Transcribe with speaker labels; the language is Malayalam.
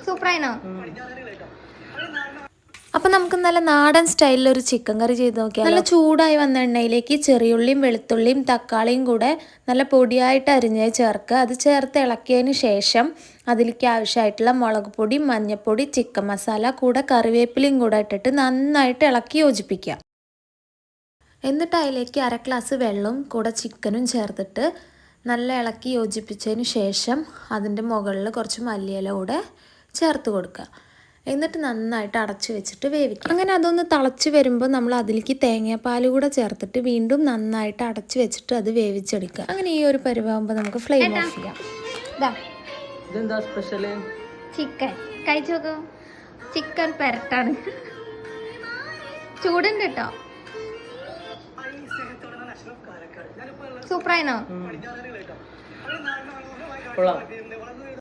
Speaker 1: സൂപ്പറായിനോ? അപ്പം നമുക്ക് നല്ല നാടൻ സ്റ്റൈലിലൊരു ചിക്കൻ കറി ചെയ്ത് നോക്കിയാൽ നല്ല ചൂടായി വന്ന എണ്ണയിലേക്ക് ചെറിയുള്ളിയും വെളുത്തുള്ളിയും തക്കാളിയും കൂടെ നല്ല പൊടിയായിട്ട് അരിഞ്ഞ് ചേർക്കുക. അത് ചേർത്ത് ഇളക്കിയതിന് ശേഷം അതിലേക്ക് ആവശ്യമായിട്ടുള്ള മുളക് പൊടി, മഞ്ഞൾപ്പൊടി, ചിക്കൻ മസാല കൂടെ കറിവേപ്പിലയും കൂടെ ഇട്ടിട്ട് നന്നായിട്ട് ഇളക്കി യോജിപ്പിക്കുക. എന്നിട്ട് അതിലേക്ക് 1/2 ഗ്ലാസ് വെള്ളവും കൂടെ ചിക്കനും ചേർത്തിട്ട് നല്ല ഇളക്കി യോജിപ്പിച്ചതിന് ശേഷം അതിൻ്റെ മുകളിൽ കുറച്ച് മല്ലിയില കൂടെ ചേർത്ത് കൊടുക്കുക. എന്നിട്ട് നന്നായിട്ട് അടച്ചു വെച്ചിട്ട് വേവിക്കുക. അങ്ങനെ അതൊന്ന് തിളച്ച് വരുമ്പോൾ നമ്മൾ അതിലേക്ക് തേങ്ങാപ്പാൽ കൂടെ ചേർത്തിട്ട് വീണ്ടും നന്നായിട്ട് അടച്ചു വെച്ചിട്ട് അത് വേവിച്ചെടുക്കുക. അങ്ങനെ ഈ ഒരു പരിവാകുമ്പോൾ നമുക്ക് ഫ്ലെയിം ഓഫ് ചെയ്യാം. ചിക്കൻ കഴിച്ചു നോക്കൂ. ചിക്കൻ പെരട്ടാണ്, ചൂടുണ്ട് കേട്ടോ. സൂപ്പറായിനോ?